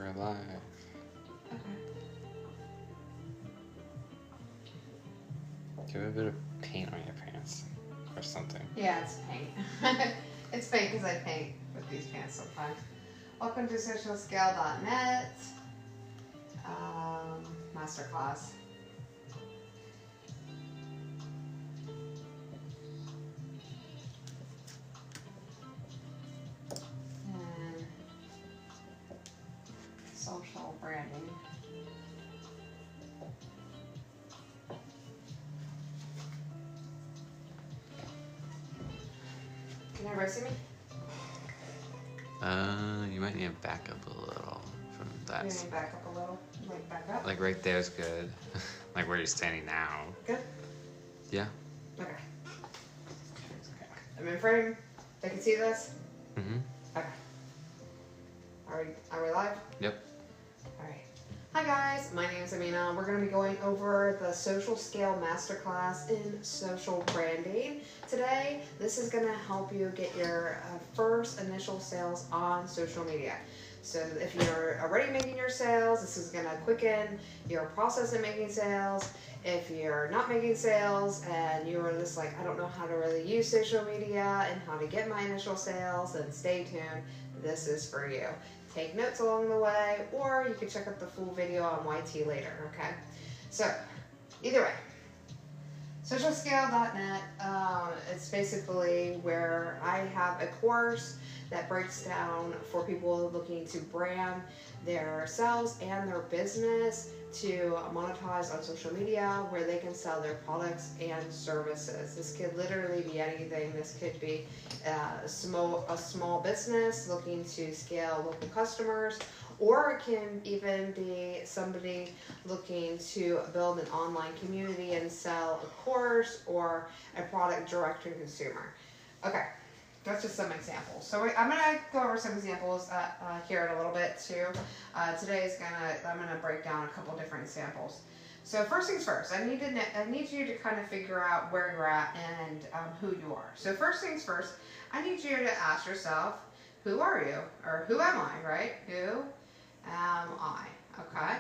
We're alive. Okay. Give a bit of paint on your pants or something. Yeah, it's paint. It's paint because I paint with these pants sometimes. Welcome to socialscale.net masterclass. And social branding. Can everybody see me? You might need to back up a little from that. You need to back up a little? Like back up? Like right there's good. Like where you're standing now. Good? Yeah. Okay. I'm in frame. They can see this? Mm-hmm. Okay. Are we live? Yep. Alright. Hi guys, my name is Amena. We're going to be going over the Social Scale Masterclass in social branding. Today, this is going to help you get your first initial sales on social media. So if you're already making your sales, this is going to quicken your process of making sales. If you're not making sales and you're just like, I don't know how to really use social media and how to get my initial sales, then stay tuned. This is for you. Take notes along the way, or you can check out the full video on YT later, okay? So, either way, socialscale.net, it's basically where I have a course that breaks down for people looking to brand their selves and their business to monetize on social media, where they can sell their products and services. This could literally be anything. This could be a small business looking to scale local customers, or it can even be somebody looking to build an online community and sell a course or a product direct to consumer. Okay. That's just some examples. So I'm going to go over some examples here in a little bit too. I'm going to break down a couple different examples. So first things first, I need you to kind of figure out where you're at and who you are. So first things first, I need you to ask yourself, who are you? Or who am I, right? Who am I? Okay.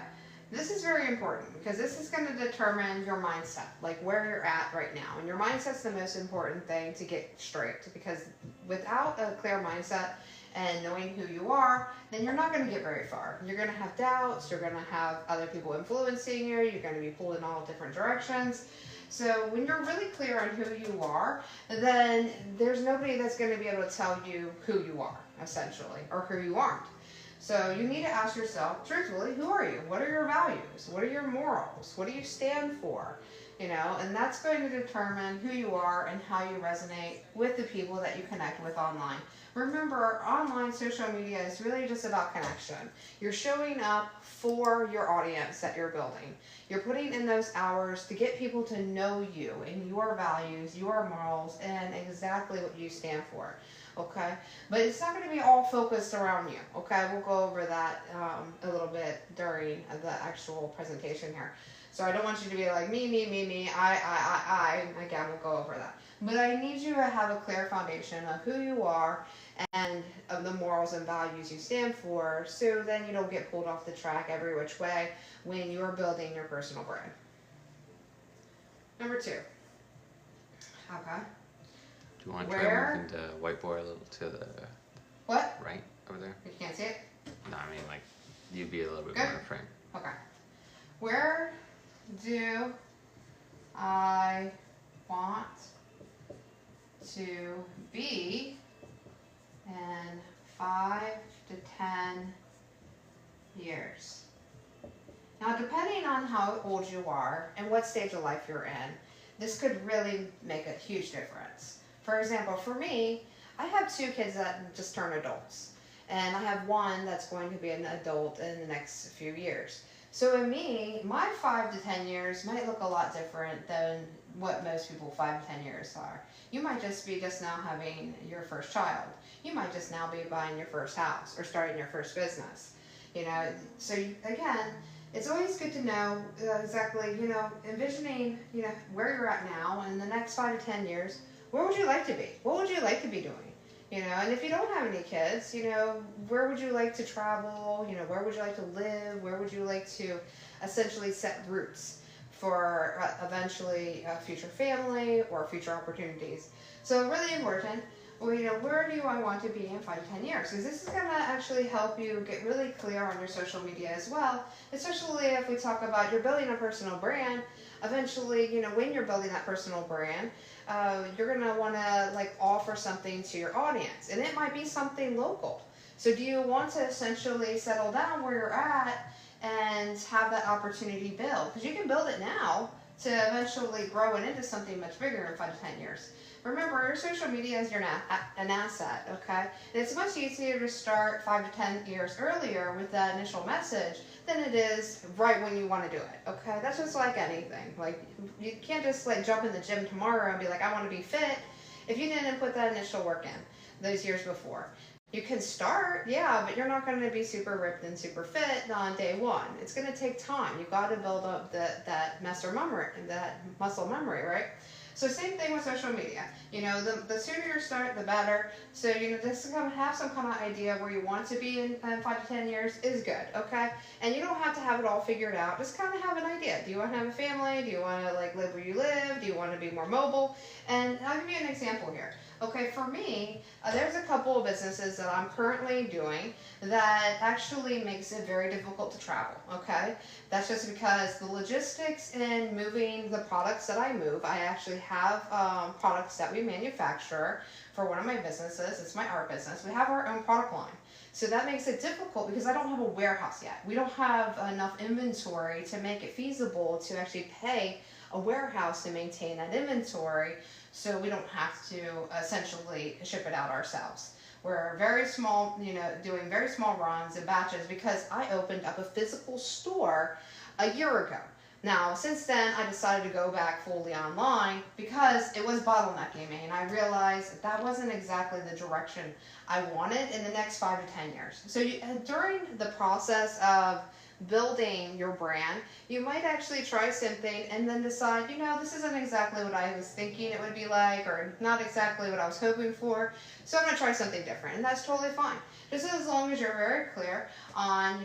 This is very important because this is going to determine your mindset, like where you're at right now. And your mindset's the most important thing to get straight, because without a clear mindset and knowing who you are, then you're not going to get very far. You're going to have doubts, you're going to have other people influencing you, you're going to be pulled in all different directions. So when you're really clear on who you are, then there's nobody that's going to be able to tell you who you are, essentially, or who you aren't. So you need to ask yourself, truthfully, who are you? What are your values? What are your morals? What do you stand for? You know, and that's going to determine who you are and how you resonate with the people that you connect with online. Remember, online social media is really just about connection. You're showing up for your audience that you're building. You're putting in those hours to get people to know you and your values, your morals, and exactly what you stand for. Okay, but it's not going to be all focused around you. Okay, we'll go over that a little bit during the actual presentation here. So I don't want you to be like me, I. Again, we'll go over that. But I need you to have a clear foundation of who you are and of the morals and values you stand for, so then you don't get pulled off the track every which way when you're building your personal brand. Number 2. Okay. Do you want to try moving the whiteboard a little to the right over there? You can't see it? No, I mean like you'd be a little bit Good. more in frame. Okay. Where do I want to be in 5 to 10 years? Now, depending on how old you are and what stage of life you're in, this could really make a huge difference. For example, for me, I have 2 kids that just turned adults, and I have one that's going to be an adult in the next few years. So in me, my 5 to 10 years might look a lot different than what most people 5 to 10 years are. You might just be now having your first child. You might just now be buying your first house or starting your first business. You know, so again, it's always good to know exactly, envisioning, where you're at now and in the next 5 to 10 years. Where would you like to be? What would you like to be doing? And if you don't have any kids, where would you like to travel? Where would you like to live? Where would you like to essentially set roots for eventually a future family or future opportunities? So really important. Well, where do I want to be in 5 to 10 years? Because this is going to actually help you get really clear on your social media as well, especially if we talk about you're building a personal brand. Eventually, when you're building that personal brand, you're going to want to offer something to your audience, and it might be something local. So do you want to essentially settle down where you're at and have that opportunity build? Because you can build it now to eventually grow it into something much bigger in 5 to 10 years. Remember, your social media is an asset, okay? And it's much easier to start 5 to 10 years earlier with that initial message than it is right when you want to do it, okay? That's just like anything. You can't just jump in the gym tomorrow and be like, I want to be fit, if you didn't put that initial work in those years before. You can start, yeah, but you're not going to be super ripped and super fit on day one. It's going to take time. You've got to build up that muscle memory, right? So same thing with social media. The sooner you start, the better. So, just to have some kind of idea where you want to be in 5 to 10 years is good, okay? And you don't have to have it all figured out. Just kind of have an idea. Do you want to have a family? Do you want to live where you live? Do you want to be more mobile? And I'll give you an example here. Okay, for me, there's a couple of businesses that I'm currently doing that actually makes it very difficult to travel, okay? That's just because the logistics in moving the products that I move, I actually have products that we manufacture for one of my businesses. It's my art business. We have our own product line. So that makes it difficult because I don't have a warehouse yet. We don't have enough inventory to make it feasible to actually pay a warehouse to maintain that inventory, so we don't have to essentially ship it out ourselves. We're very small, doing very small runs and batches because I opened up a physical store a year ago. Now, since then, I decided to go back fully online because it was bottlenecking me, and I realized that wasn't exactly the direction I wanted in the next 5 to 10 years. So during the process of building your brand, you might actually try something and then decide, this isn't exactly what I was thinking it would be like, or not exactly what I was hoping for, so I'm going to try something different, and that's totally fine. Just as long as you're very clear on,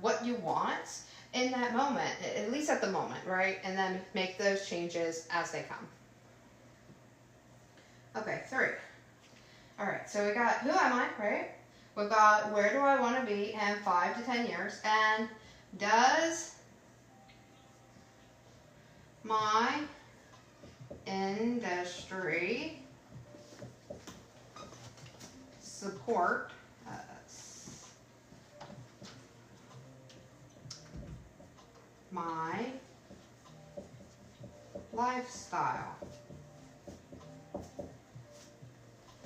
what you want in that moment, at least at the moment, right? And then make those changes as they come. Okay, 3. All right, so we got who am I, right? We've got where do I want to be in 5 to 10 years, and does my industry support my lifestyle?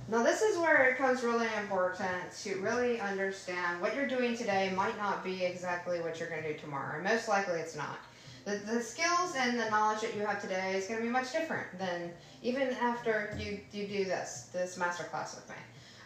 Now this is where it becomes really important to really understand what you're doing today might not be exactly what you're going to do tomorrow. And most likely it's not. The skills and the knowledge that you have today is going to be much different than even after you do this masterclass with me.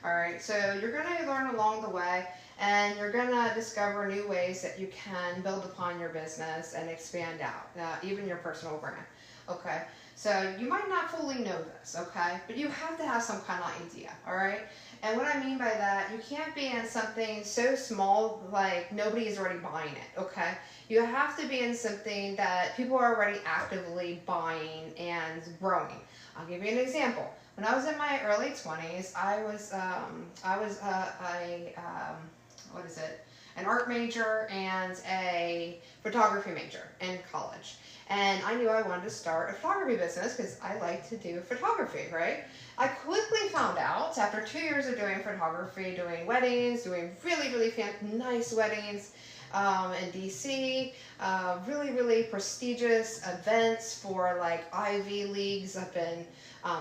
Alright, so you're going to learn along the way, and you're going to discover new ways that you can build upon your business and expand out, even your personal brand. Okay, so you might not fully know this, okay, but you have to have some kind of idea, alright? And what I mean by that, you can't be in something so small like nobody is already buying it, okay? You have to be in something that people are already actively buying and growing. I'll give you an example. When I was in my early 20s, I was an art major and a photography major in college. And I knew I wanted to start a photography business because I like to do photography, right? I quickly found out, after 2 years of doing photography, doing weddings, doing really, really nice weddings in DC, really prestigious events for like Ivy Leagues up in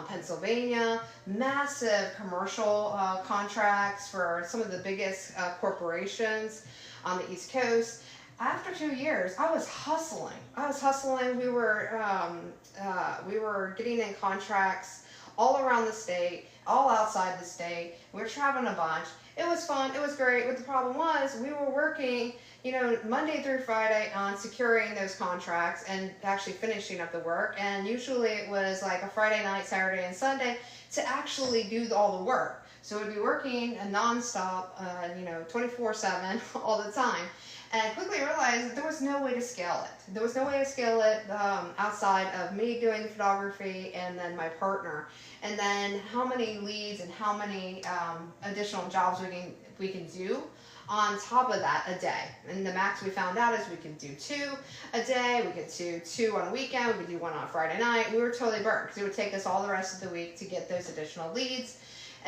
Pennsylvania, massive commercial contracts for some of the biggest corporations on the East Coast. After 2 years, I was hustling. We were getting in contracts all around the state, all outside the state. We were traveling a bunch. It was fun. It was great. But the problem was we were working, Monday through Friday on securing those contracts and actually finishing up the work. And usually it was like a Friday night, Saturday, and Sunday to actually do all the work. So we'd be working nonstop, 24/7 all the time. And I quickly realized that there was no way to scale it. There was no way to scale it outside of me doing the photography and then my partner. And then how many leads and how many additional jobs we can do on top of that a day. And the max we found out is we could do 2 a day, we could do 2 on a weekend, we could do 1 on a Friday night. We were totally burnt because it would take us all the rest of the week to get those additional leads,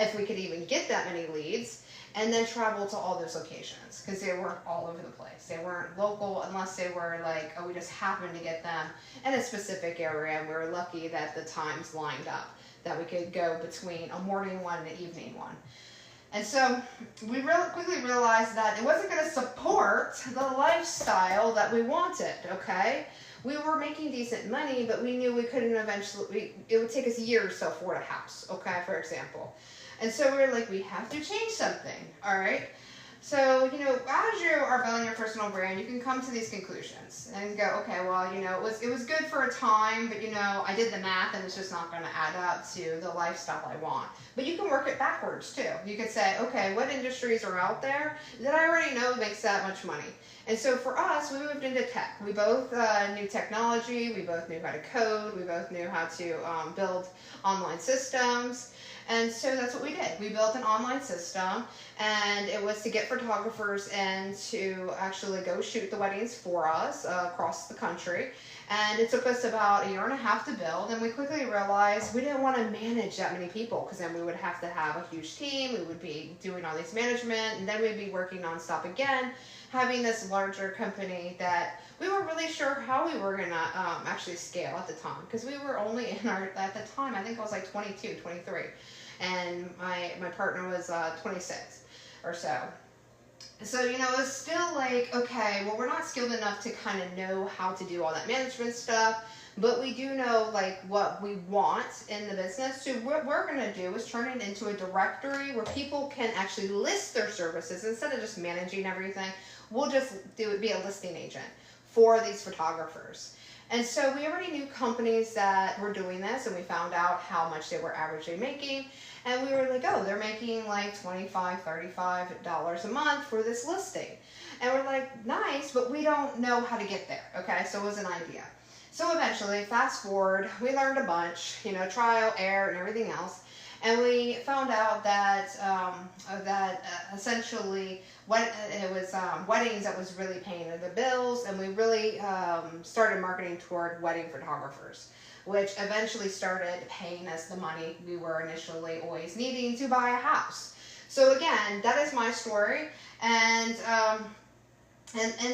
if we could even get that many leads, and then travel to all those locations because they weren't all over the place. They weren't local unless they were like, oh, we just happened to get them in a specific area, and we were lucky that the times lined up, that we could go between a morning one and an evening one. And so we quickly realized that it wasn't going to support the lifestyle that we wanted, okay? We were making decent money, but we knew we couldn't eventually, it would take us a year or so to afford a house, okay, for example. And so we were like, we have to change something, all right? So, as you are building your personal brand, you can come to these conclusions and go, okay, well, it was good for a time, but, I did the math and it's just not going to add up to the lifestyle I want. But you can work it backwards, too. You could say, okay, what industries are out there that I already know makes that much money? And so for us, we moved into tech. We both knew technology. We both knew how to code. We both knew how to build online systems. And so that's what we did. We built an online system, and it was to get photographers in to actually go shoot the weddings for us across the country. And it took us about a year and a half to build, and we quickly realized we didn't want to manage that many people, because then we would have to have a huge team. We would be doing all these management, and then we'd be working nonstop again, having this larger company that we weren't really sure how we were going to actually scale at the time, because we were only at the time, I think I was like 22, 23. And my partner was 26 or so. So, it was still like, okay, well, we're not skilled enough to kind of know how to do all that management stuff, but we do know, like, what we want in the business. So what we're going to do is turn it into a directory where people can actually list their services instead of just managing everything. We'll just be a listing agent for these photographers. And so we already knew companies that were doing this, and we found out how much they were averagely making. And we were like, oh, they're making like $25, $35 a month for this listing. And we're like, nice, but we don't know how to get there, okay? So it was an idea. So eventually, fast forward, we learned a bunch, trial, error, and everything else. And we found out that essentially it was weddings that was really paying the bills, and we really started marketing toward wedding photographers, which eventually started paying us the money we were initially always needing to buy a house. So again, that is my story, and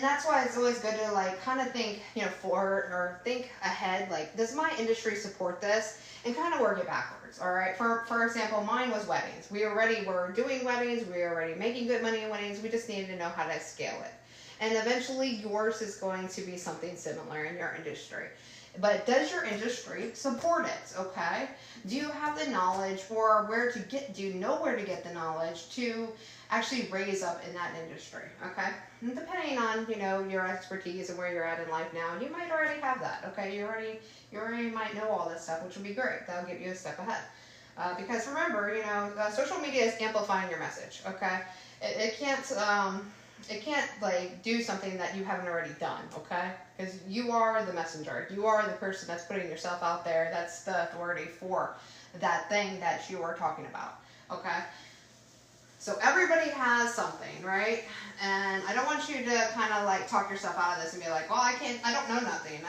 that's why it's always good to like kind of think forward or think ahead. Like, does my industry support this? And kind of work it backwards. All right. For example, mine was weddings. We already were doing weddings. We were already making good money in weddings. We just needed to know how to scale it. And eventually, yours is going to be something similar in your industry. But does your industry support it? Okay. Do you have the knowledge, or do you know where to get the knowledge to actually raise up in that industry? Okay. And depending on your expertise and where you're at in life now, you might already have that. Okay. You already might know all this stuff, which would be great. That'll get you a step ahead. Because remember, social media is amplifying your message. Okay. It can't like do something that you haven't already done, okay? Because you are the messenger. You are the person that's putting yourself out there. That's the authority for that thing that you are talking about, okay? So everybody has something, right? And I don't want you to kind of like talk yourself out of this and be like, well, I don't know nothing.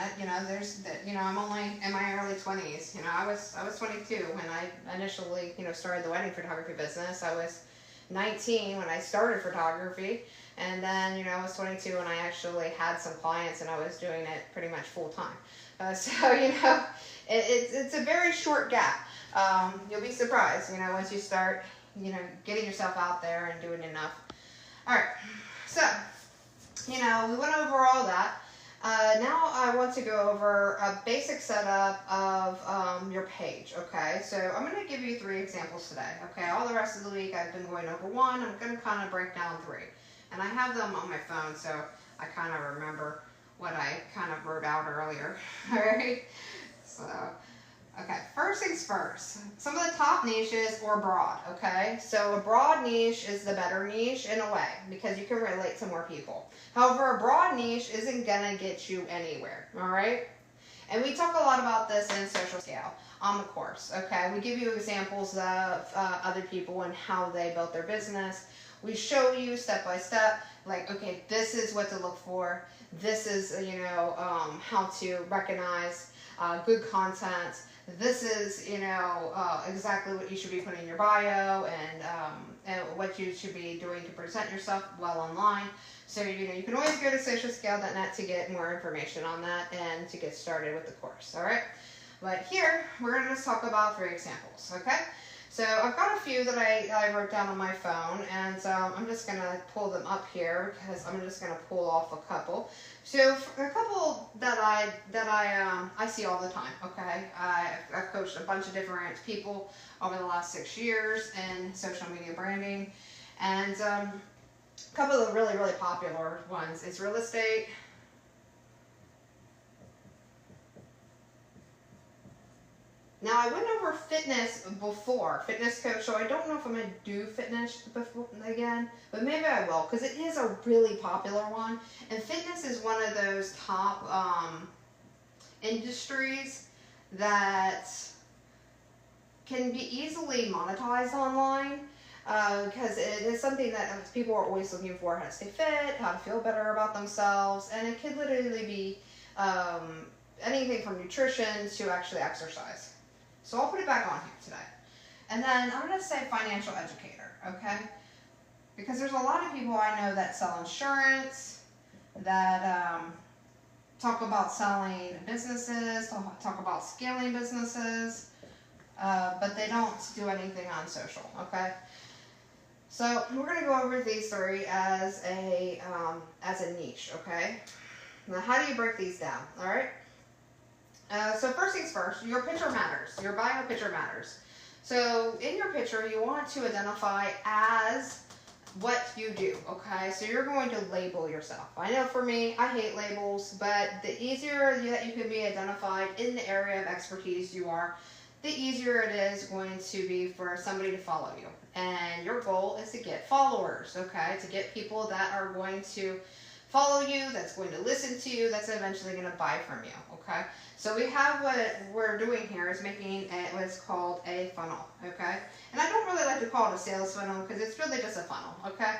I'm only in my early 20s. I was 22 when I initially, started the wedding photography business. I was 19 when I started photography. And then, I was 22 when I actually had some clients, and I was doing it pretty much full time. It's a very short gap. You'll be surprised, once you start, getting yourself out there and doing enough. All right. So, we went over all that. Now I want to go over a basic setup of your page, okay? So I'm going to give you 3 examples today, okay? All the rest of the week I've been going over 1. I'm going to kind of break down 3. And I have them on my phone, so I kind of remember what I kind of wrote out earlier, all right? So, Okay, first things first. Some of the top niches or broad, okay? So a broad niche is the better niche in a way because you can relate to more people. However, a broad niche isn't gonna get you anywhere, all right? And we talk a lot about this in Social Scale on the course, okay? We give you examples of other people and how they built their business. We show you step by step, like, okay, this is what to look for. This is, you know, how to recognize good content. This is, you know, exactly what you should be putting in your bio and what you should be doing to present yourself well online. So, you know, you can always go to socialscale.net to get more information on that and to get started with the course, all right? But here, we're going to just talk about 3 examples, okay? So I've got a few that I wrote down on my phone, and I'm just going to pull them up here because I'm just going to pull off a couple. So a couple that I see all the time, okay? I've coached a bunch of different people over the last 6 years in social media branding, and a couple of the really, really popular ones is real estate, now, I went over fitness before, fitness coach, so I don't know if I'm going to do fitness before, again, but maybe I will, because it is a really popular one, and fitness is one of those top industries that can be easily monetized online, because it is something that people are always looking for, how to stay fit, how to feel better about themselves, and it could literally be anything from nutrition to actually exercise. So I'll put it back on here today. And then I'm going to say financial educator, okay? Because there's a lot of people I know that sell insurance, that talk about selling businesses, talk about scaling businesses, but they don't do anything on social, okay? So we're going to go over these 3 as a niche, okay? Now, how do you break these down, all right? So first things first, your picture matters. Your bio picture matters. So in your picture, you want to identify as what you do, okay? So you're going to label yourself. I know for me, I hate labels, but the easier that you can be identified in the area of expertise you are, the easier it is going to be for somebody to follow you. And your goal is to get followers, okay? To get people that are going to follow you, that's going to listen to you, that's eventually going to buy from you, okay? So we have what we're doing here is making what's called a funnel, okay? And I don't really like to call it a sales funnel because it's really just a funnel, okay?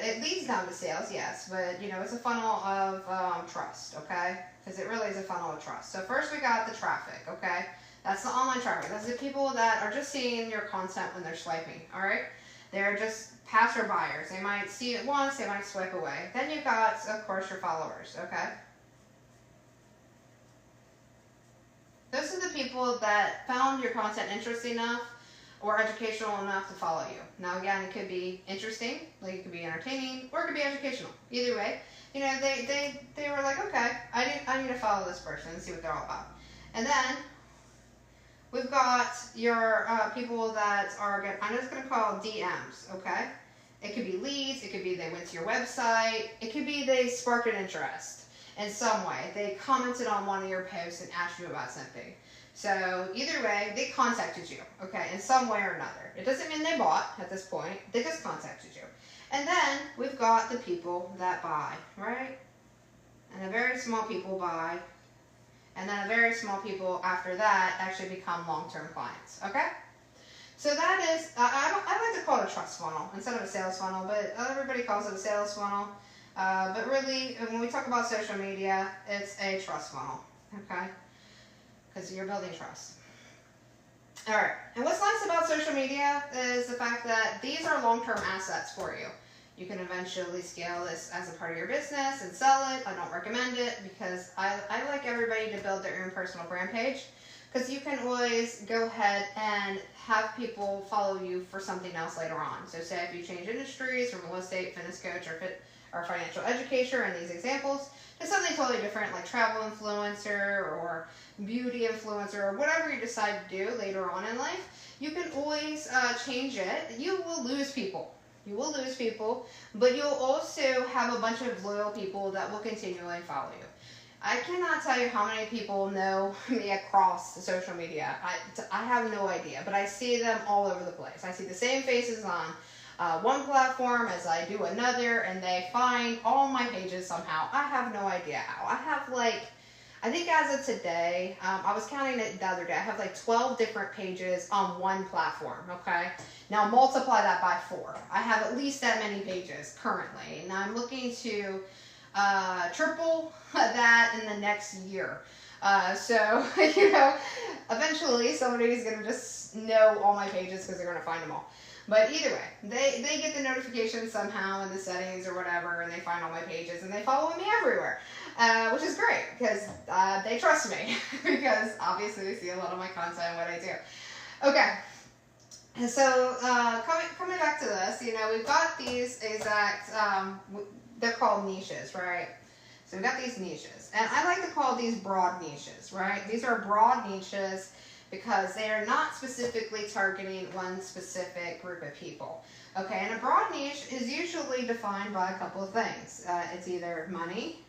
It leads down to sales, yes, but, you know, it's a funnel of trust, okay? Because it really is a funnel of trust. So first we got the traffic, okay? That's the online traffic. That's the people that are just seeing your content when they're swiping, all right? They're just passer buyers. They might see it once, they might swipe away. Then you've got, of course, your followers, okay? Those are the people that found your content interesting enough or educational enough to follow you. Now, again, it could be interesting, like it could be entertaining, or it could be educational. Either way, you know, they were like, okay, I need to follow this person and see what they're all about. And then we've got your people that are, I'm just going to call DMs, okay? It could be leads, it could be they went to your website, it could be they sparked an interest in some way. They commented on one of your posts and asked you about something. So either way, they contacted you, okay, in some way or another. It doesn't mean they bought at this point, they just contacted you. And then we've got the people that buy, right? And a very small people buy, and then a very small people after that actually become long-term clients, okay? So that is, I like to call it a trust funnel instead of a sales funnel, but everybody calls it a sales funnel. But really, when we talk about social media, it's a trust funnel, okay? Because you're building trust. All right, and what's nice about social media is the fact that these are long-term assets for you. You can eventually scale this as a part of your business and sell it. I don't recommend it because I like everybody to build their own personal brand page, because you can always go ahead and have people follow you for something else later on. So say if you change industries from real estate, fitness coach, or financial educator in these examples, to something totally different like travel influencer or beauty influencer or whatever you decide to do later on in life, you can always change it. You will lose people. You will lose people, but you'll also have a bunch of loyal people that will continually follow you. I cannot tell you how many people know me across the social media. I have no idea, but I see them all over the place. I see the same faces on one platform as I do another, and they find all my pages somehow. I have no idea how. I have like, I think as of today, I was counting it the other day, I have like 12 different pages on one platform, okay? Now multiply that by 4. I have at least that many pages currently, and I'm looking to triple that in the next year. So, you know, eventually somebody's going to just know all my pages because they're going to find them all. But either way, they get the notification somehow in the settings or whatever, and they find all my pages, and they follow me everywhere, which is great because they trust me because obviously they see a lot of my content and what I do. Okay, so coming back to this, you know, we've got these exact, they're called niches, right? So we've got these niches, and I like to call these broad niches, right? These are broad niches because they are not specifically targeting one specific group of people. Okay, and a broad niche is usually defined by a couple of things. It's either money,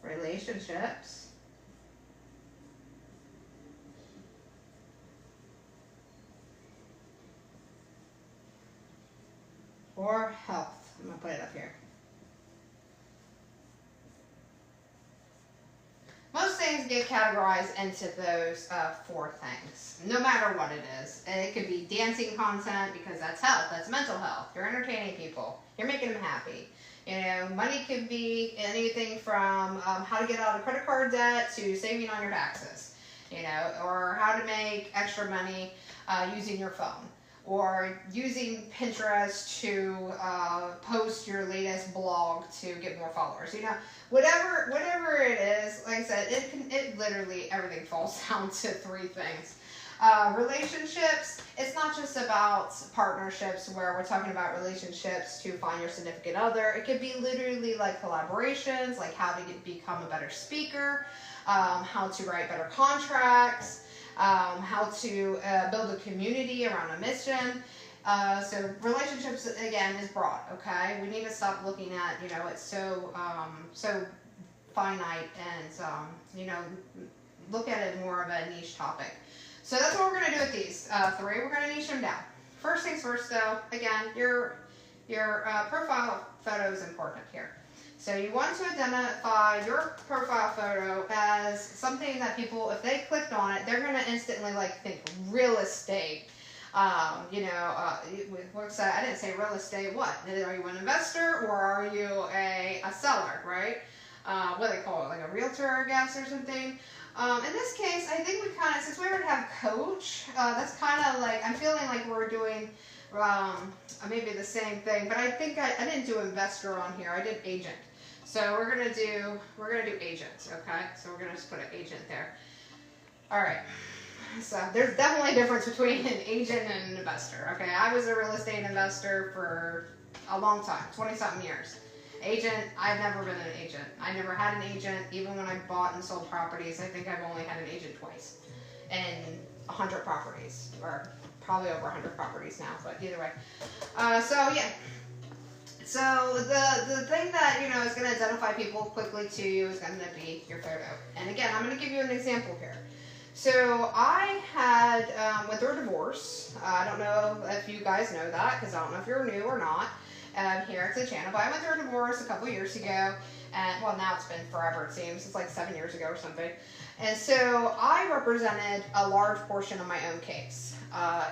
relationships, or health. I'm going to put it up here. Most things get categorized into those 4 things, no matter what it is. It could be dancing content because that's health, that's mental health. You're entertaining people, you're making them happy. You know, money could be anything from how to get out of credit card debt to saving on your taxes, you know, or how to make extra money using your phone, or using Pinterest to post your latest blog to get more followers. You know, whatever it is, like I said, it literally, everything falls down to 3 things. Relationships, it's not just about partnerships where we're talking about relationships to find your significant other. It could be literally like collaborations, like how to become a better speaker, how to write better contracts, how to build a community around a mission. So relationships, again, is broad, okay? We need to stop looking at, you know, it's so finite and, you know, look at it more of a niche topic. So that's what we're going to do with these 3. We're going to niche them down. First things first, though, again, your profile photo is important here. So you want to identify your profile photo as something that people, if they clicked on it, they're going to instantly like think real estate. You know, what's that? I didn't say real estate. What? Are you an investor or are you a seller, right? What do they call it? Like a realtor, I guess, or something. In this case, I think we kind of, since we already have coach, that's kind of like, I'm feeling like we're doing maybe the same thing, but I think I didn't do investor on here. I did agent. So we're gonna do agent, okay? So we're gonna just put an agent there. All right. So there's definitely a difference between an agent and an investor. Okay, I was a real estate investor for a long time, 20-something years. Agent, I've never been an agent. I never had an agent. Even when I bought and sold properties, I think I've only had an agent twice. And 100 properties, or probably over 100 properties now, but either way. So yeah. So the thing that, you know, is going to identify people quickly to you is going to be your photo. And again, I'm going to give you an example here. So I had went through a divorce. I don't know if you guys know that, because I don't know if you're new or not here to the channel. But I went through a divorce a couple years ago, and well, now it's been forever. It seems it's like 7 years ago or something. And so I represented a large portion of my own case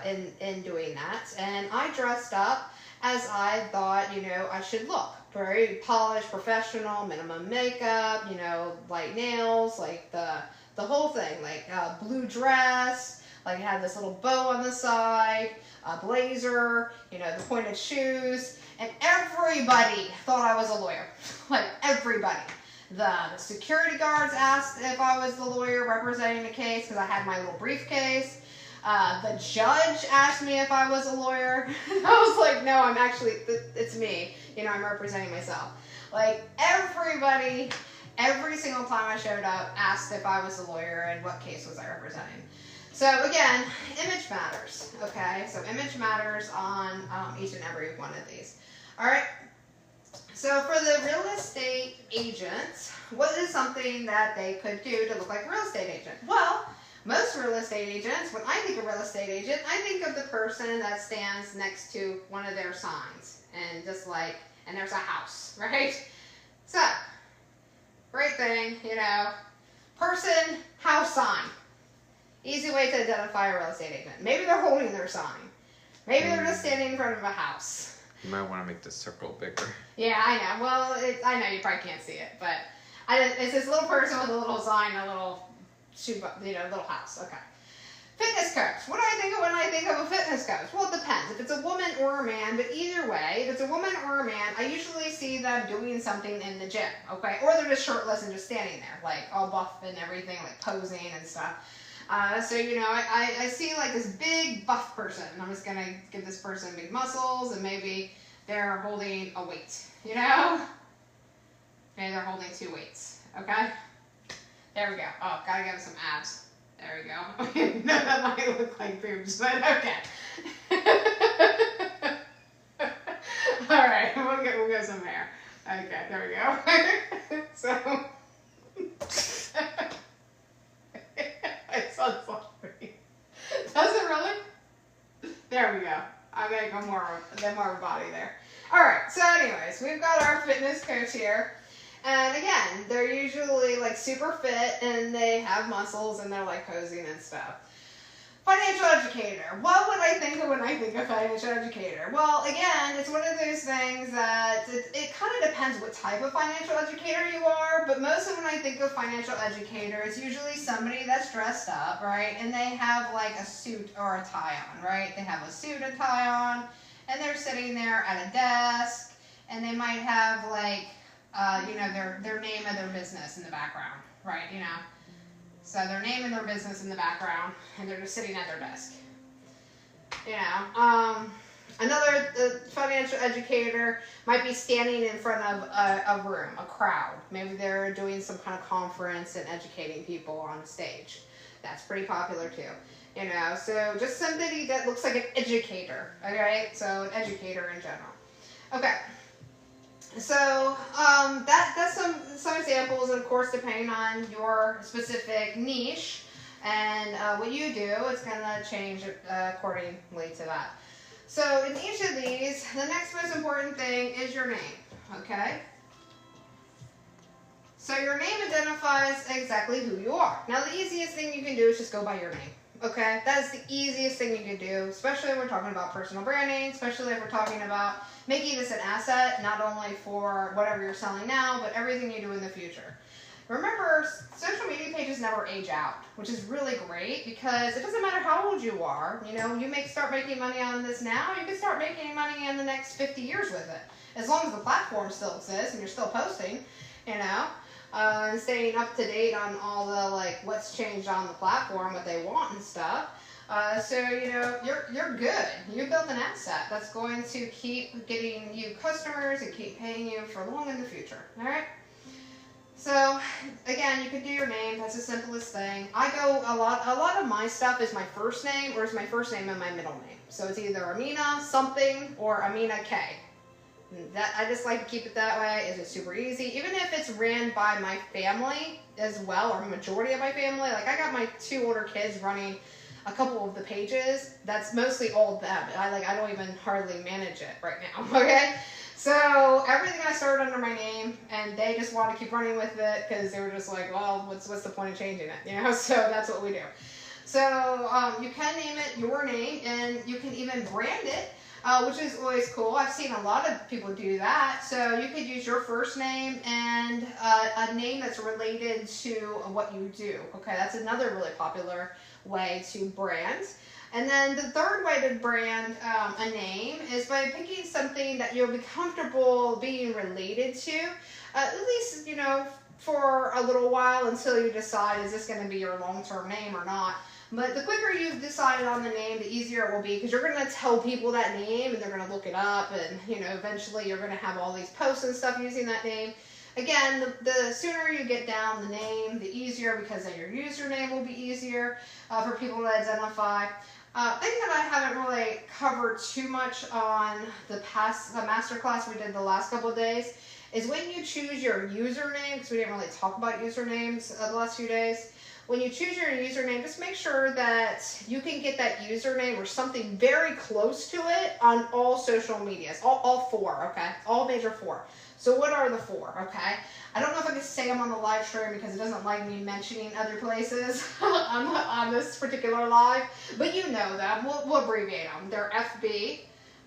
in doing that, and I dressed up as I thought, you know, I should look. Very polished, professional, minimum makeup, you know, light nails, like the whole thing, like blue dress, like it had this little bow on the side, a blazer, you know, the pointed shoes, and everybody thought I was a lawyer. Like everybody. The security guards asked if I was the lawyer representing the case because I had my little briefcase. The judge asked me if I was a lawyer. I was like, no, I'm actually, it's me. You know, I'm representing myself. Like everybody, every single time I showed up, asked if I was a lawyer and what case was I representing. So again, image matters, okay? So image matters on each and every one of these. All right. So for the real estate agents, what is something that they could do to look like a real estate agent? Well, most real estate agents, when I think of real estate agent, I think of the person that stands next to one of their signs and just like, and there's a house, right? So, great thing, you know, person, house, sign. Easy way to identify a real estate agent. Maybe they're holding their sign. Maybe they're just standing in front of a house. You might want to make the circle bigger. Yeah, I know. Well, I know you probably can't see it, but it's this little person with a little sign, a little little house. Okay. Fitness coach. What do I think of when I think of a fitness coach? Well, it depends. If it's a woman or a man, but either way, if it's a woman or a man, I usually see them doing something in the gym, okay? Or they're just shirtless and just standing there, like all buff and everything, like posing and stuff. So, you know, I see like this big buff person. I'm just going to give this person big muscles, and maybe they're holding a weight, you know? Maybe they're holding 2 weights, okay? There we go. Oh, gotta give them some abs. There we go. No, that might look like boobs, but okay. All right, we'll get some hair. Okay, there we go. So, I'm sorry. Does it really? There we go. I make more of a body there. All right. So, anyways, we've got our fitness coach here. And again, they're usually like super fit and they have muscles and they're like posing and stuff. Financial educator. What would I think of when I think of financial educator? Well, again, it's one of those things that it kind of depends what type of financial educator you are, but most of when I think of financial educator, it's usually somebody that's dressed up, right? And they have like a suit or a tie on, right? They have a suit and tie on, and they're sitting there at a desk, and they might have like you know, their name of their business in the background, right, you know. So their name and their business in the background, and they're just sitting at their desk. You know, another financial educator might be standing in front of a room, a crowd. Maybe they're doing some kind of conference and educating people on stage. That's pretty popular too. You know, so just somebody that looks like an educator, okay? So an educator in general. Okay. So that's some examples, and of course, depending on your specific niche and what you do, it's going to change accordingly to that. So in each of these, the next most important thing is your name, okay? So your name identifies exactly who you are. Now, the easiest thing you can do is just go by your name. Okay, that is the easiest thing you can do, especially if we're talking about personal branding, especially if we're talking about making this an asset, not only for whatever you're selling now, but everything you do in the future. Remember, social media pages never age out, which is really great because it doesn't matter how old you are. You know, you may start making money on this now, you can start making money in the next 50 years with it. As long as the platform still exists and you're still posting, you know. And staying up to date on all the, like, what's changed on the platform, what they want and stuff. So, you know, you're good. You built an asset that's going to keep getting you customers and keep paying you for long in the future. All right? So, again, you can do your name. That's the simplest thing. I go a lot of my stuff is my first name or is my first name and my middle name. So it's either Amena something or Amena K. That I just like to keep it that way. It's super easy. Even if it's ran by my family as well, or majority of my family. Like I got my 2 older kids running a couple of the pages. That's mostly all of them. I don't even hardly manage it right now. Okay, so everything I started under my name, and they just want to keep running with it because they were just like, well, what's the point of changing it? You know, so that's what we do. So you can name it your name, and you can even brand it. Which is always cool. I've seen a lot of people do that. So you could use your first name and a name that's related to what you do. Okay, that's another really popular way to brand. And then the third way to brand a name is by picking something that you'll be comfortable being related to, at least, you know, for a little while until you decide, is this going to be your long-term name or not? But the quicker you've decided on the name, the easier it will be because you're going to tell people that name and they're going to look it up, and, you know, eventually you're going to have all these posts and stuff using that name. Again, the sooner you get down the name, the easier, because then your username will be easier for people to identify. Thing that I haven't really covered too much on the masterclass we did the last couple of days is when you choose your username, because we didn't really talk about usernames the last few days. When you choose your username, just make sure that you can get that username or something very close to it on all social medias, all 4, okay? All major 4. So what are the 4, okay? I don't know if I can say them on the live stream because it doesn't like me mentioning other places on this particular live, but you know them. We'll abbreviate them. They're FB,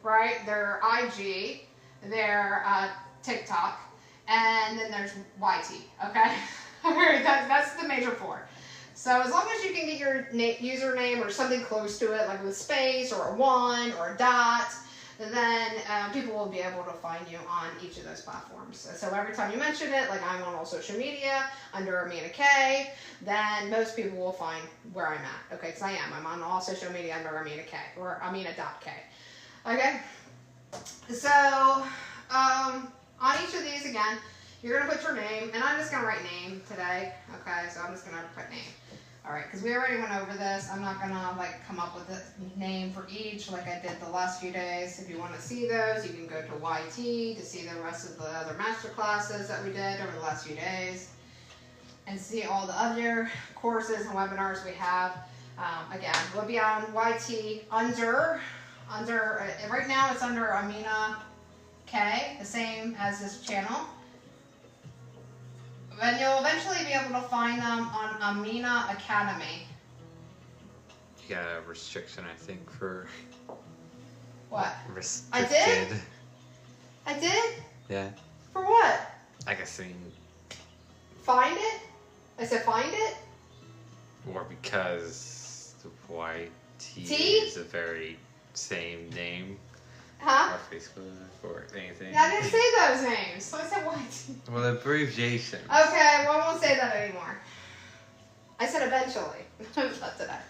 right? They're IG, they're TikTok, and then there's YT, okay? Alright, that's the major 4. So as long as you can get your username or something close to it, like with space or a 1 or a dot, then people will be able to find you on each of those platforms. So every time you mention it, like I'm on all social media under Amena K, then most people will find where I'm at. Okay, because I am. I'm on all social media under Amena K or Amena.K. Okay, so on each of these again, you're going to put your name, and I'm just going to write name today. Okay, so I'm just going to put name. Alright, because we already went over this. I'm not going to come up with a name for each like I did the last few days. If you want to see those, you can go to YT to see the rest of the other master classes that we did over the last few days and see all the other courses and webinars we have. Again, we'll be on YT under right now it's under Amena K, the same as this channel. And you'll eventually be able to find them on Amena Academy. You got a restriction, I think, for... What? Restricted. I did? Yeah. For what? I guess, I mean... Find it? I said find it? Or because the YT is the very same name. Huh? Or Facebook or anything. Yeah, I didn't say those names. So I said YT. Well, abbreviations. Okay, well, I won't say that anymore. I said eventually. Not today.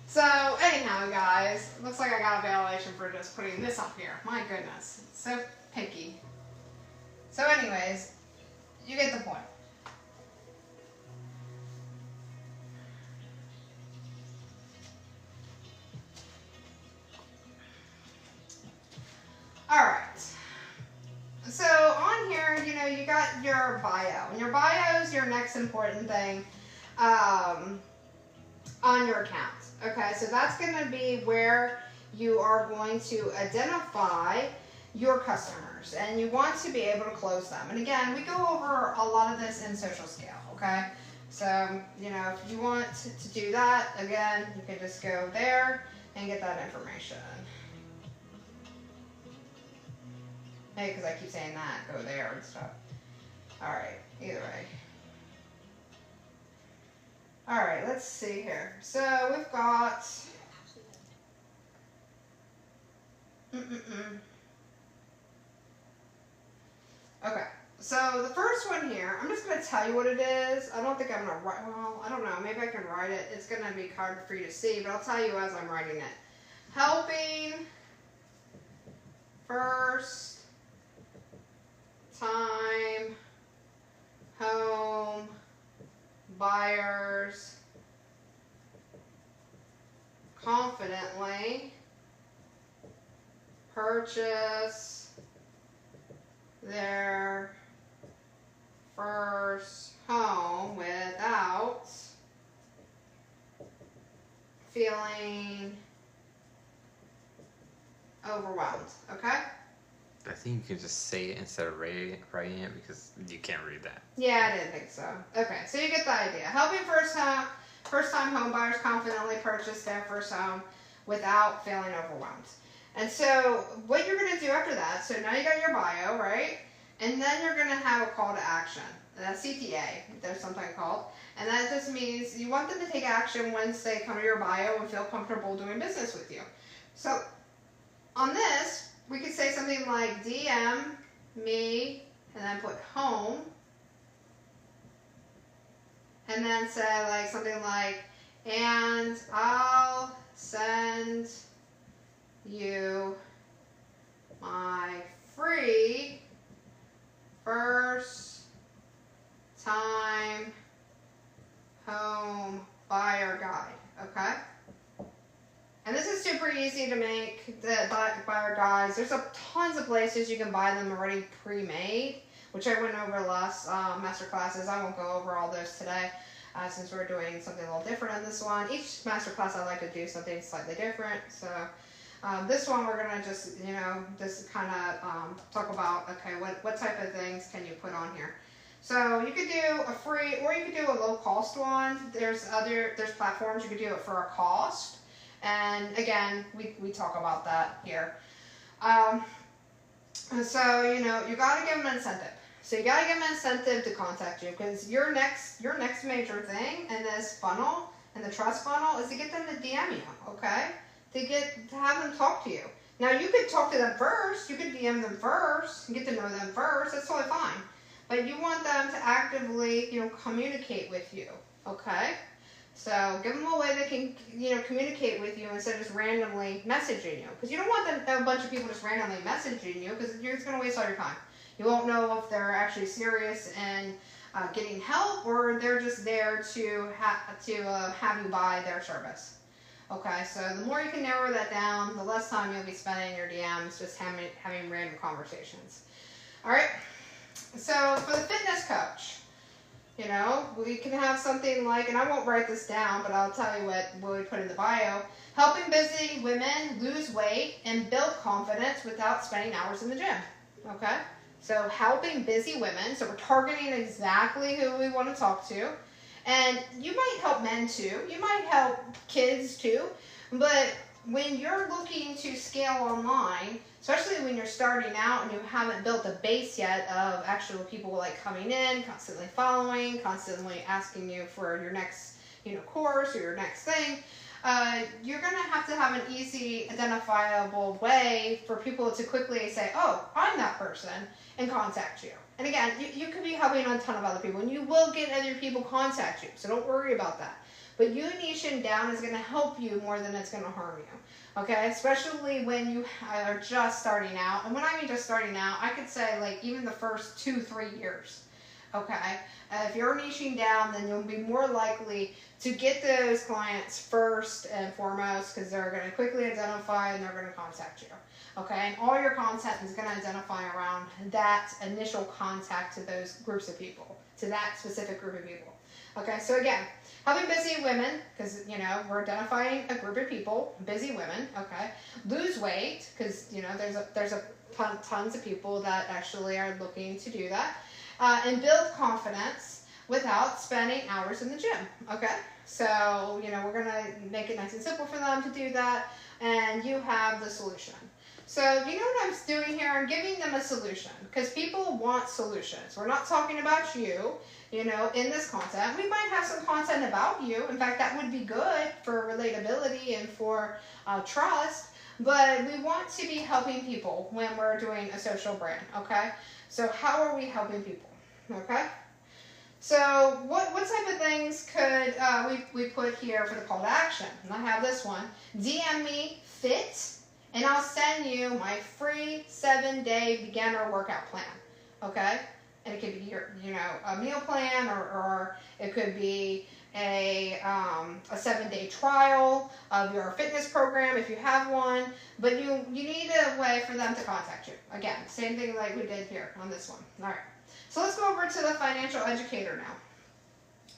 So, anyhow, guys, looks like I got a violation for just putting this up here. My goodness. It's so picky. So, anyways, you get the point. Alright, so on here, you got your bio. And your bio is your next important thing on your account. Okay, so that's going to be where you are going to identify your customers. And you want to be able to close them. And again, we go over a lot of this in Social Scale, okay? So, if you want to do that, again, you can just go there and get that information. Hey, because I keep saying that, go there and stuff. Alright, either way. Alright, let's see here. So, we've got... Okay, so the first one here, I'm just going to tell you what it is. I don't think I'm going to write, well, I don't know, maybe I can write it. It's going to be hard for you to see, but I'll tell you as I'm writing it. Helping first time home buyers confidently purchase their first home without feeling overwhelmed, okay? I think you can just say it instead of writing it because you can't read that. Yeah, I didn't think so. Okay, so you get the idea. Helping first-time home buyers confidently purchase their first home without feeling overwhelmed. And so what you're going to do after that, so now you got your bio, right? And then you're going to have a call to action. And that's CTA, there's something called. And that just means you want them to take action once they come to your bio and feel comfortable doing business with you. So on this, we could say something like DM me and then put home. And then say like something like, and I'll send you my free first time home buyer guide, okay? super easy to make by our guides. There's tons of places you can buy them already pre-made, which I went over last master classes. I won't go over all those today since we're doing something a little different on this one. Each master class I like to do something slightly different. So this one we're gonna just just kind of talk about, okay, what type of things can you put on here. So you could do a free, or you could do a low cost one. There's platforms you could do it for a cost. And again, we talk about that here. So, you gotta give them an incentive. So you gotta give them an incentive to contact you, because your next major thing in this funnel, in the trust funnel, is to get them to DM you, okay? To have them talk to you. Now you could talk to them first, you could DM them first, and get to know them first, that's totally fine. But you want them to actively, communicate with you, okay? So give them a way they can, communicate with you instead of just randomly messaging you. Because you don't want a bunch of people just randomly messaging you, because you're just going to waste all your time. You won't know if they're actually serious and getting help, or they're just there to have you buy their service. Okay, so the more you can narrow that down, the less time you'll be spending in your DMs just having random conversations. All right, so for the fitness coach, we can have something like, and I won't write this down, but I'll tell you what we put in the bio: helping busy women lose weight and build confidence without spending hours in the gym. Okay, so helping busy women, so we're targeting exactly who we want to talk to. And you might help men too, you might help kids too, but when you're looking to scale online, especially when you're starting out and you haven't built a base yet of actual people like coming in, constantly following, constantly asking you for your next course or your next thing, you're going to have an easy identifiable way for people to quickly say, oh, I'm that person, and contact you. And again, you could be helping a ton of other people, and you will get other people contact you, so don't worry about that. But you niching down is going to help you more than it's going to harm you, okay? Especially when you are just starting out. And when I mean just starting out, I could say like even the first 2-3 years, okay? If you're niching down, then you'll be more likely to get those clients first and foremost, because they're going to quickly identify and they're going to contact you. Okay, and all your content is going to identify around that initial contact to those groups of people, to that specific group of people. Okay, so again, helping busy women, because, we're identifying a group of people, busy women, okay. Lose weight, because, there's tons of people that actually are looking to do that. And build confidence without spending hours in the gym, okay. So, we're going to make it nice and simple for them to do that, and you have the solution. So you know what I'm doing here? I'm giving them a solution, because people want solutions. We're not talking about you, in this content. We might have some content about you. In fact, that would be good for relatability and for trust, but we want to be helping people when we're doing a social brand, okay? So how are we helping people, okay? So what type of things could we put here for the call to action? And I have this one: DM me fit, and I'll send you my free 7-day beginner workout plan, okay? And it could be your, a meal plan, or it could be a 7-day trial of your fitness program if you have one. But you need a way for them to contact you. Again, same thing like we did here on this one. All right. So let's go over to the financial educator now.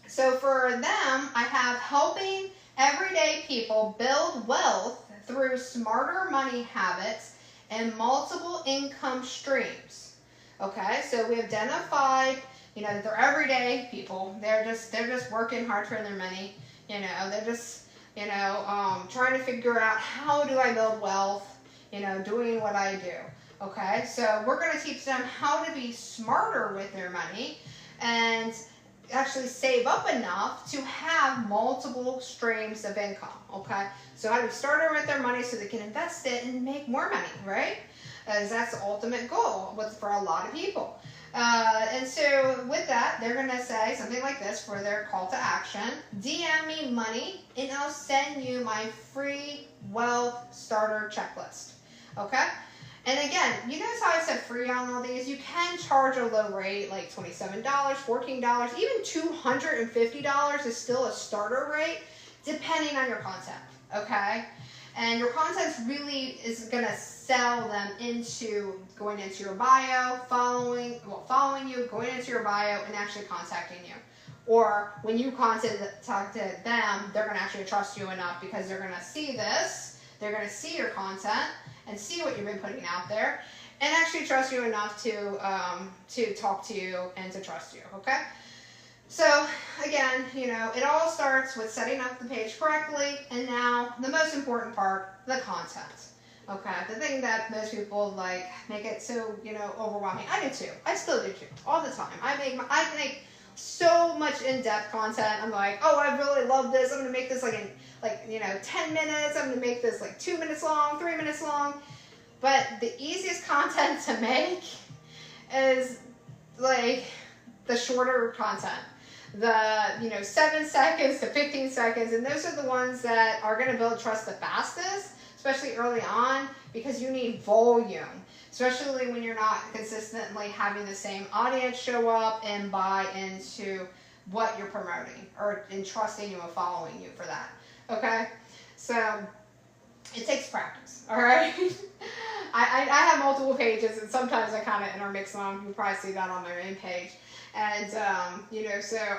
So for them, I have helping everyday people build wealth through smarter money habits and multiple income streams. Okay, so we identified, that they're everyday people. They're just working hard to earn their money. They're just, trying to figure out, how do I build wealth, doing what I do. Okay, so we're going to teach them how to be smarter with their money and actually save up enough to have multiple streams of income, okay? So how to start with their money so they can invest it and make more money, right? As that's the ultimate goal for a lot of people. And so with that, they're going to say something like this for their call to action: DM me money and I'll send you my free wealth starter checklist, okay? And again, you notice how I said free on all these? You can charge a low rate, like $27, $14, even $250 is still a starter rate, depending on your content, okay? And your content really is going to sell them into going into your bio, following you, going into your bio, and actually contacting you. Or when you contacted them, they're going to actually trust you enough because they're going to see this, they're going to see your content and see what you've been putting out there, and actually trust you enough to talk to you and to trust you, okay? So again, you know, it all starts with setting up the page correctly, and now the most important part, the content. Okay, the thing that most people like make it so, you know, overwhelming. I do too. I still do too, all the time. I make so much in-depth content. I'm like, oh, I really love this. I'm gonna make this like 10 minutes. I'm gonna make this like 2 minutes long, 3 minutes long. But the easiest content to make is like the shorter content. The 7 seconds to 15 seconds, and those are the ones that are going to build trust the fastest, especially early on, because you need volume, especially when you're not consistently having the same audience show up and buy into what you're promoting or entrusting you and following you for that. Okay, so it takes practice. All right. I have multiple pages, and sometimes I kind of intermix them. You probably see that on my main page. And, so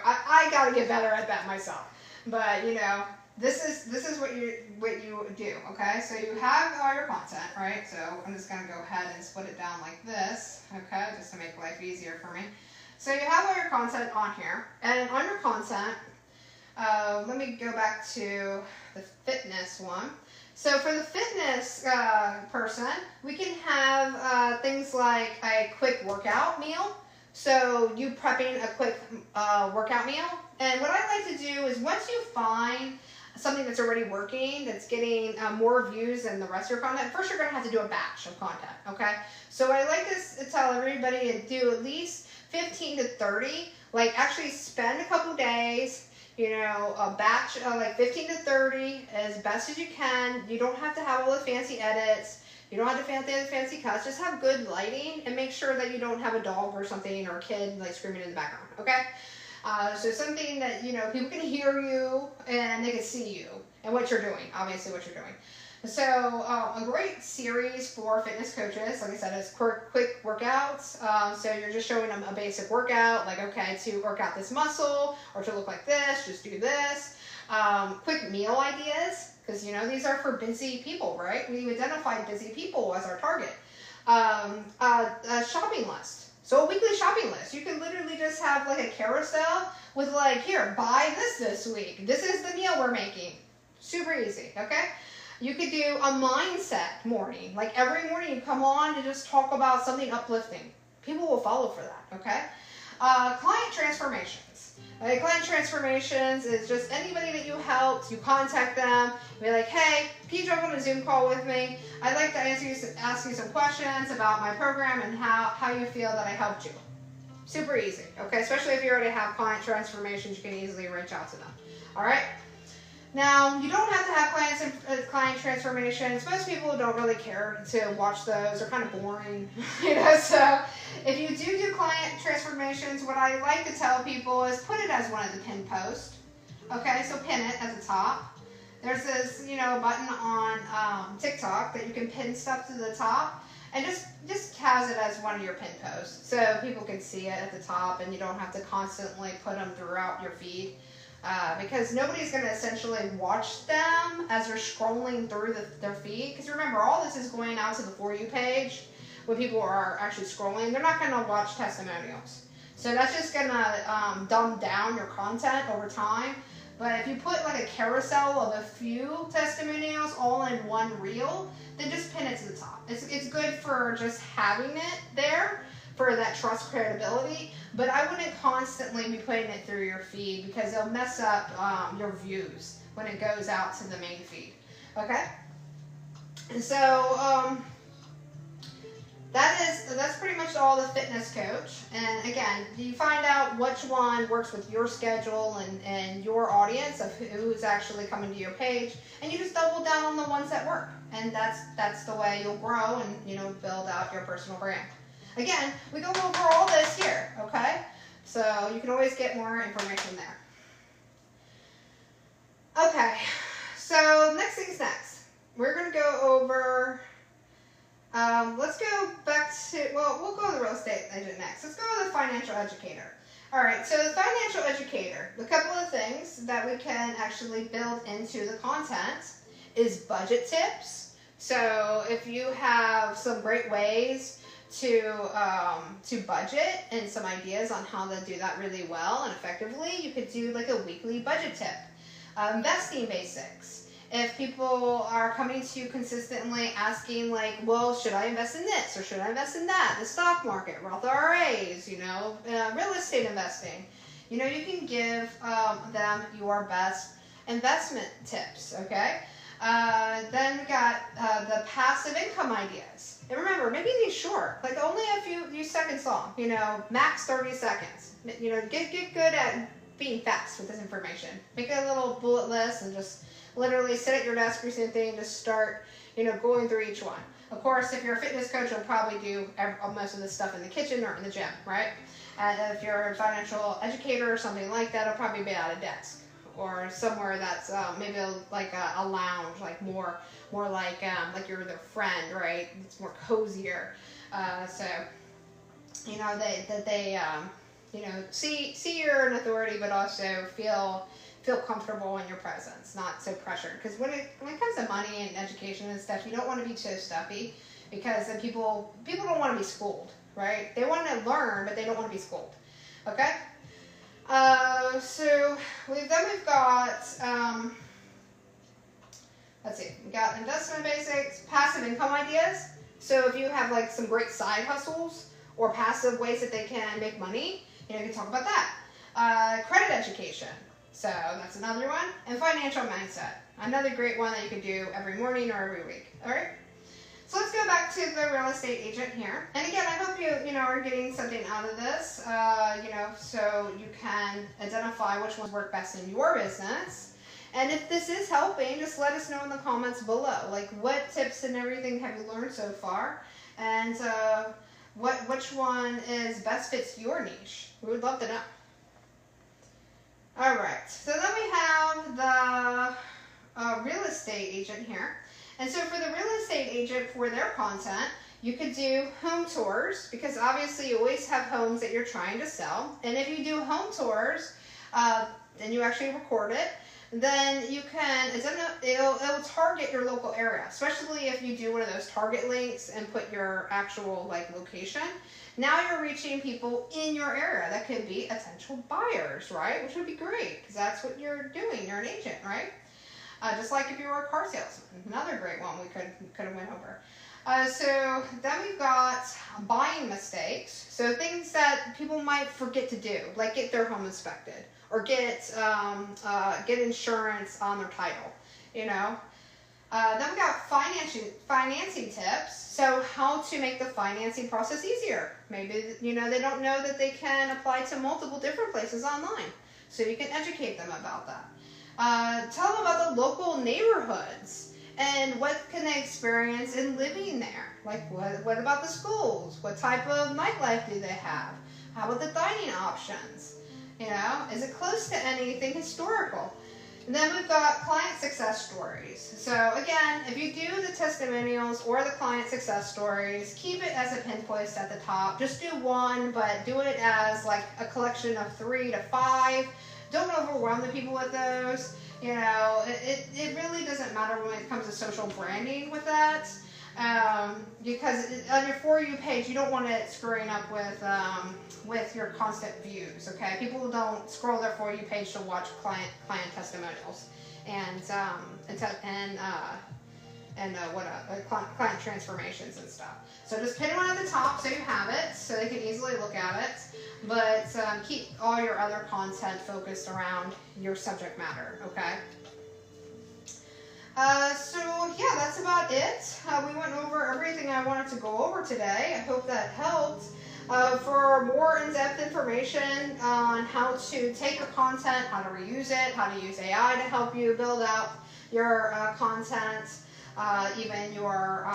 I got to get better at that myself. But, this is what you do, okay? So you have all your content, right? So I'm just going to go ahead and split it down like this, okay? Just to make life easier for me. So you have all your content on here. And on your content, let me go back to the fitness one. So for the fitness person, we can have things like a quick workout meal. So you prepping a quick workout meal. And what I like to do is once you find something that's already working, that's getting more views than the rest of your content, first you're going to have to do a batch of content, okay? So I like to tell everybody to do at least 15 to 30, like actually spend a couple days, a batch of like 15 to 30 as best as you can. You don't have to have all the fancy edits. You don't have to have the fancy cuts. Just have good lighting and make sure that you don't have a dog or something or a kid like screaming in the background, okay? So something that, people can hear you and they can see you and what you're doing, obviously what you're doing. So a great series for fitness coaches, like I said, is quick workouts. So you're just showing them a basic workout, like, okay, to work out this muscle or to look like this, just do this. Quick meal ideas, because, these are for busy people, right? We identify busy people as our target. A shopping list. So a weekly shopping list. You can literally just have like a carousel with like, here, buy this week. This is the meal we're making. Super easy, okay? You could do a mindset morning. Like every morning you come on to just talk about something uplifting. People will follow for that, okay? Client transformations. Client transformations is just anybody that you helped, you contact them, be like, hey, can you jump on a Zoom call with me? I'd like to ask you some questions about my program and how you feel that I helped you. Super easy, okay? Especially if you already have client transformations, you can easily reach out to them, all right? Now, you don't have to have client transformations. Most people don't really care to watch those. They're kind of boring, So if you do client transformations, what I like to tell people is put it as one of the pinned posts. Okay, so pin it at the top. There's this, button on TikTok that you can pin stuff to the top, and just has it as one of your pinned posts, so people can see it at the top, and you don't have to constantly put them throughout your feed. Because nobody's going to essentially watch them as they're scrolling through their feed. Because remember, all this is going out to the For You page when people are actually scrolling. They're not going to watch testimonials. So that's just going to dumb down your content over time. But if you put like a carousel of a few testimonials all in one reel, then just pin it to the top. It's good for just having it there for that trust credibility, but I wouldn't constantly be putting it through your feed because it'll mess up your views when it goes out to the main feed, okay? And so that's pretty much all the fitness coach. And again, you find out which one works with your schedule and your audience of who's actually coming to your page, and you just double down on the ones that work. And that's the way you'll grow and build out your personal brand. Again, we go over all this here, okay? So you can always get more information there. Okay, so next thing's next. we're going to go over, let's go back to, well, we'll go to the real estate agent next. Let's go to the financial educator. All right, so the financial educator, a couple of things that we can actually build into the content is budget tips. So if you have some great ways to budget and some ideas on how to do that really well and effectively, you could do like a weekly budget tip. Investing basics. If people are coming to you consistently asking like, well, should I invest in this or should I invest in that? The stock market, Roth IRAs, real estate investing. You can give them your best investment tips, okay? Then we got the passive income ideas. And remember, making these short, like only a few seconds long, max 30 seconds. Get good at being fast with this information. Make a little bullet list and just literally sit at your desk or something and just start, going through each one. Of course, if you're a fitness coach, you'll probably do most of this stuff in the kitchen or in the gym, right? And if you're a financial educator or something like that, it'll probably be at a desk or somewhere that's maybe like a lounge, like more like you're their friend, right? It's more cozier. So they see you're an authority, but also feel comfortable in your presence, not so pressured. Because when it comes to money and education and stuff, you don't want to be so stuffy, because then people don't want to be schooled, right? They want to learn, but they don't want to be schooled. Okay. So we've got let's see, we got investment basics, passive income ideas. So if you have like some great side hustles or passive ways that they can make money, you can talk about that. Credit education. So that's another one. And financial mindset. Another great one that you can do every morning or every week. All right. So let's go back to the real estate agent here. And again, I hope you are getting something out of this, so you can identify which ones work best in your business. And if this is helping, just let us know in the comments below. Like, what tips and everything have you learned so far? And which one is best fits your niche? We would love to know. All right, so then we have the real estate agent here. And so for the real estate agent, for their content, you could do home tours, because obviously you always have homes that you're trying to sell. And if you do home tours, and you actually record it, then you can, it'll target your local area, especially if you do one of those target links and put your actual location. Now you're reaching people in your area that could be potential buyers, right? Which would be great, because that's what you're doing. You're an agent, right? Just like if you were a car salesman. Another great one we could have went over. So then we've got buying mistakes. So things that people might forget to do, like get their home inspected or get insurance on their title, Then we got financing tips. So how to make the financing process easier. Maybe, they don't know that they can apply to multiple different places online. So you can educate them about that. Tell them about the local neighborhoods and what can they experience in living there. Like, what about the schools? What type of nightlife do they have? How about the dining options? Is it close to anything historical? And then we've got client success stories. So again, if you do the testimonials or the client success stories, keep it as a pinpoint at the top. Just do one, but do it as like a collection of 3 to 5. Don't overwhelm the people with those. It really doesn't matter when it comes to social branding with that. Because on your For You page, you don't want it screwing up with your constant views. Okay, people don't scroll their For You page to watch client testimonials and client transformations and stuff. So just pin one at the top so you have it, so they can easily look at it. But keep all your other content focused around your subject matter. Okay. So yeah, that's about it. We went over everything I wanted to go over today. I hope that helped. For more in-depth information on how to take your content, how to reuse it, how to use AI to help you build out your content, even your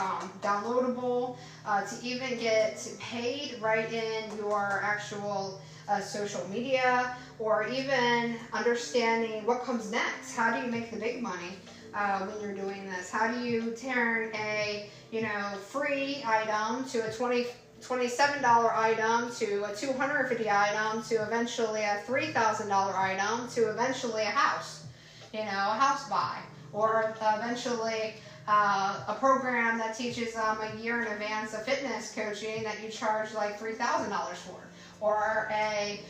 downloadable, to even get paid right in your actual social media, or even understanding what comes next. How do you make the big money? when you're doing this? How do you turn a, free item to a $27 item to a $250 item to eventually a $3,000 item to eventually a house, a house buy, or eventually a program that teaches them a year in advance of fitness coaching that you charge like $3,000 for, or a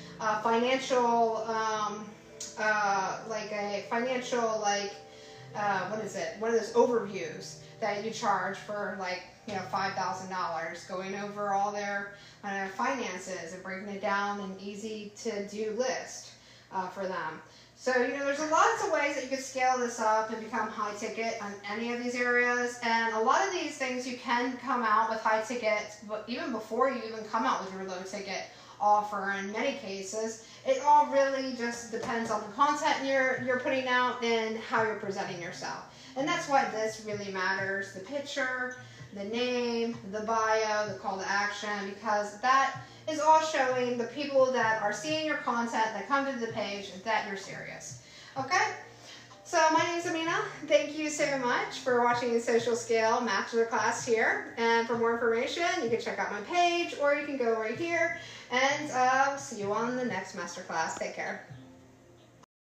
financial what is it? One of those overviews that you charge for like, $5,000, going over all their finances and breaking it down in easy to do list for them. So, there's lots of ways that you could scale this up and become high ticket on any of these areas. And a lot of these things you can come out with high ticket, but even before you even come out with your low ticket offer in many cases. It all really just depends on the content you're putting out and how you're presenting yourself. And that's why this really matters. The picture, the name, the bio, the call to action, because that is all showing the people that are seeing your content, that come to the page, that you're serious. Okay? So my name is Amena. Thank you so much for watching the Social Scale Masterclass here. And for more information, you can check out my page, or you can go right here. And see you on the next Masterclass. Take care.